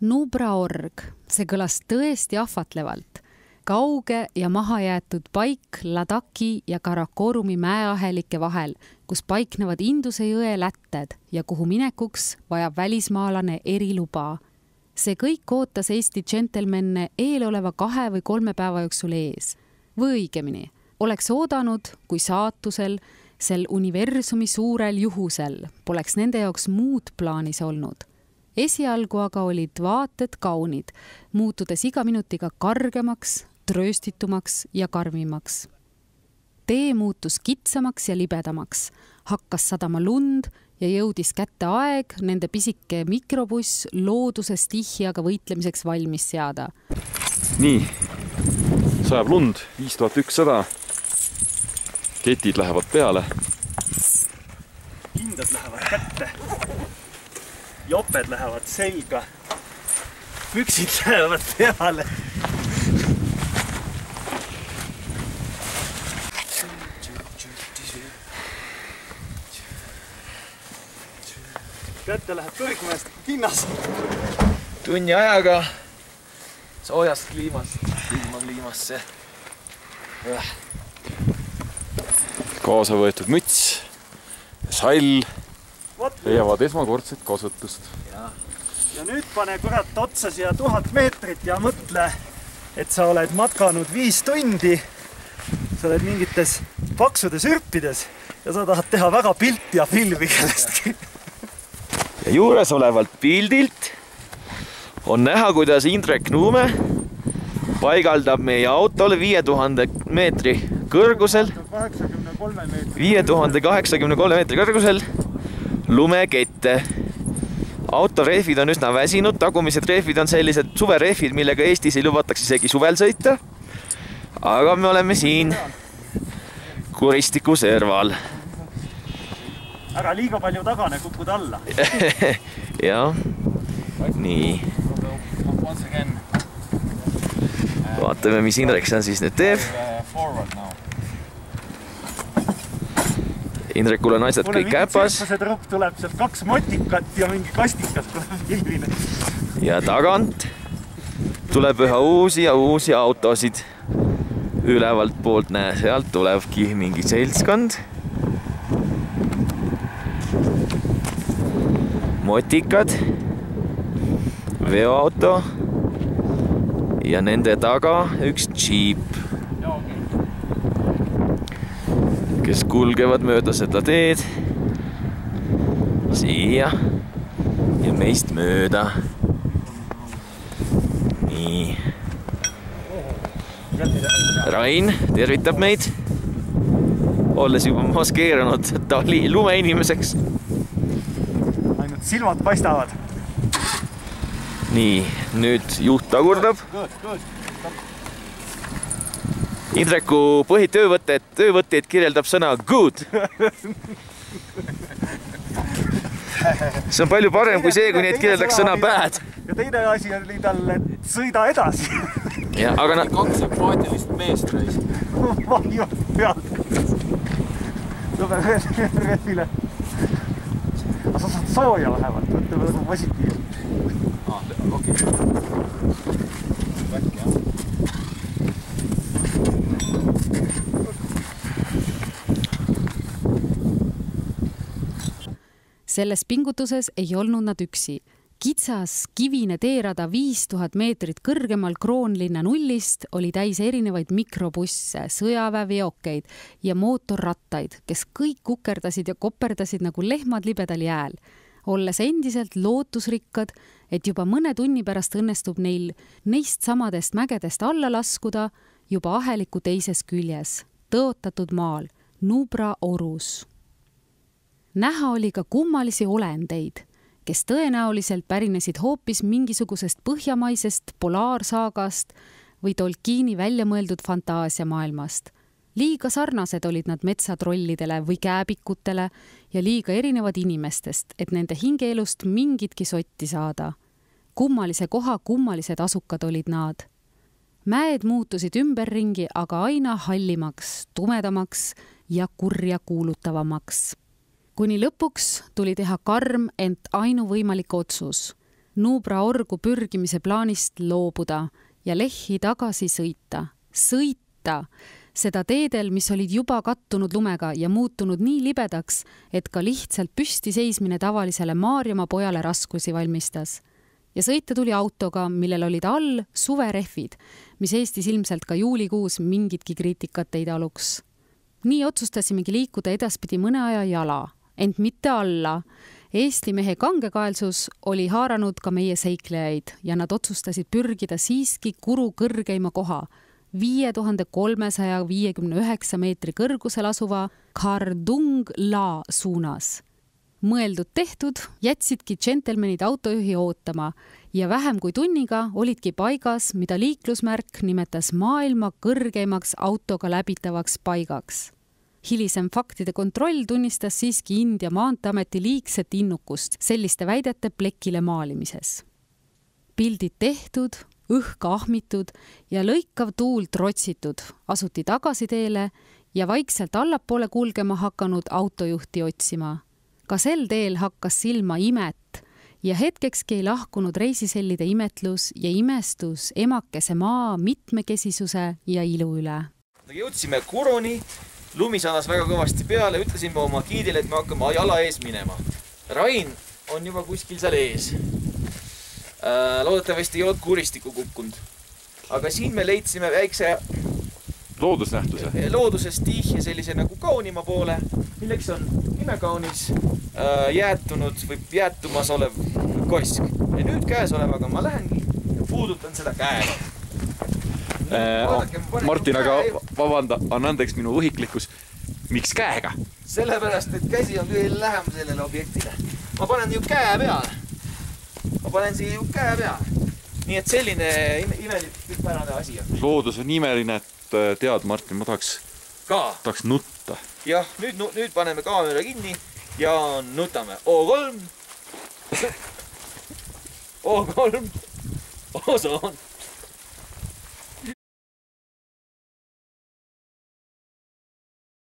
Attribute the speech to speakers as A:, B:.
A: Nubraorg, see kõlas tõesti ahvatlevalt. Kauge ja mahajäetud paik Ladaki ja Karakorumi mäeahelike vahel, kus paiknevad Induse jõe lätted ja kuhu minekuks vajab välismaalane eriluba. See kõik ootas Eesti džentelmenne eeloleva 2 või 3 päeva jooksul ees. Või õigemini, oleks oodanud, kui saatusel, sel universumi suurel juhusel poleks nende jaoks muud plaanis olnud. Esialgu aga olid vaated kaunid, muutudes iga minutiga kargemaks, trööstitumaks ja karmimaks. Tee muutus kitsamaks ja libedamaks, hakkas sadama lund ja jõudis kätte aeg nende pisike mikrobuss looduse stihhiaga võitlemiseks valmis seada.
B: Nii, sajab lund, 5100. Ketid lähevad peale.
C: Kindad lähevad kätte. Joped lähevad selga. Püksid lähevad peale. Kätte läheb kõrgmäest kinnas.
D: Tunni ajaga soojast kliimast kliimasse.
B: Kaasa võetud müts, sall leiavad esmakordset kasutust.
C: Ja nüüd pane kurat otsa siia 1000 meetrit ja mõtle, et sa oled matkanud 5 tundi. Sa oled mingites paksudes ürpides ja sa tahad teha väga pilti ja filmi kellestki.
D: Ja juures olevalt pildilt on näha, kuidas Indrek Nuume paigaldab meie autole 5000 meetri kõrgusel, 5083 meetri kõrgusel lumekette. Autorehvid on üsna väsinud, tagumised rehvid on sellised suverehvid, millega Eestis ei lubataks isegi suvel sõita. Aga me oleme siin Kuristiku serval.
C: Ära liiga palju tagane, kukud alla.
D: Jah, nii. Vaatame, mis Indrek seal siis nüüd teeb. Indrekul on asjad kõik käpas.
C: See trupp tuleb sealt 2 motikat ja mingi kastikas tuleb ilmine.
D: Ja tagant tuleb üha uusi ja uusi autosid. Ülevalt poolt näe, sealt tulebki mingi seltskond. Motikad, veoauto ja nende taga üks džiip, kes kulgevad mööda seda teed siia ja meist mööda. Nii. Rain tervitab meid, olles juba maskeerunud Dali lumeinimeseks.
C: Ainult silmad paistavad.
D: Nii, nüüd juht tagurdab. Indreku põhitöövõtteid kirjeldab sõna good. See on palju parem kui see, kui neid kirjeldaks sõna bad.
C: Ja teine asi oli tal, et sõida edasi.
D: Ja, aga
E: 2 empaatilist meest reis.
C: Vahjud pealt. Tuleb rehvile. Aga sa saad sooja vähemalt, võtame nagu positiivselt.
E: Okei. Väkki, jah.
A: Selles pingutuses ei olnud nad üksi. Kitsas kivine teerada 5000 meetrit kõrgemal Kroonlinna nullist oli täis erinevaid mikrobusse, sõjaväeveokeid ja mootorrattaid, kes kõik kukerdasid ja koperdasid nagu lehmad libedal jääl, olles endiselt lootusrikkad, et juba mõne tunni pärast õnnestub neil neist samadest mägedest alla laskuda juba aheliku teises küljes, tõotatud maal, Nubra orus. Näha oli ka kummalisi olendeid, kes tõenäoliselt pärinesid hoopis mingisugusest põhjamaisest polaarsaagast või Tolkieni välja mõeldud fantaasiamaailmast. Liiga sarnased olid nad metsatrollidele või kääbikutele ja liiga erinevad inimestest, et nende hingeelust mingitki sotti saada. Kummalise koha kummalised asukad olid nad. Mäed muutusid ümberringi aga aina hallimaks, tumedamaks ja kurja kuulutavamaks. Kuni lõpuks tuli teha karm, ent ainuvõimalik otsus. Nubra orgu pürgimise plaanist loobuda ja Lehhi tagasi sõita. Sõita! Seda teedel, mis olid juba kattunud lumega ja muutunud nii libedaks, et ka lihtsalt püsti seismine tavalisele Maarjamaa pojale raskusi valmistas. Ja sõita tuli autoga, millel olid all suverehvid, mis Eestis ilmselt ka juulikuus mingitki kriitikat ei taluks. Nii otsustasimegi liikuda edaspidi mõne aja jala, ent mitte alla. Eesti mehe kangekaelsus oli haaranud ka meie seiklejaid ja nad otsustasid pürgida siiski Kuru kõrgeima koha, 5359 meetri kõrgusel asuva Khardung-La suunas. Mõeldud tehtud, jätsidki džentelmenid autojuhi ootama ja vähem kui tunniga olidki paigas, mida liiklusmärk nimetas maailma kõrgeimaks autoga läbitavaks paigaks. Hilisem faktide kontroll tunnistas siiski India maanteameti liigset innukust selliste väidete plekile maalimises. Pildid tehtud, õhk ahmitud ja lõikav tuul trotsitud, asuti tagasi teele ja vaikselt allapoole kulgema hakanud autojuhti otsima. Ka sel teel hakkas silma imet ja hetkekski ei lahkunud reisisellide imetlus ja imestus emakese maa mitmekesisuse ja ilu üle.
D: Jõudsime Kuruni, lumi sadas väga kõvasti peale, ütlesime oma giidile, et me hakkame jala ees minema. Rain on juba kuskil seal ees. Loodetavasti ei olnud kuristikku kukkunud. Aga siin me leidsime väikse
B: loodusnähtuse.
D: Loodusest tihje sellise nagu kaunima poole, milleks on imekaunis jäätunud või jäätumas olev kosk. Ja nüüd käesolevaga ma lähengi ja puudutan seda käega.
B: Martin, aga vabanda, anna andeks minu õhiklikkus. Miks käega?
D: Sellepärast, et käsi on veel lähem sellele objektile. Ma panen ju käe peale. Nii et selline imelipärane asi on.
B: Loodus on imeline, et tead, Martin, ma tahaks nutta.
D: Jah, nüüd paneme kaamera kinni ja nutame. O3, O3, ozon.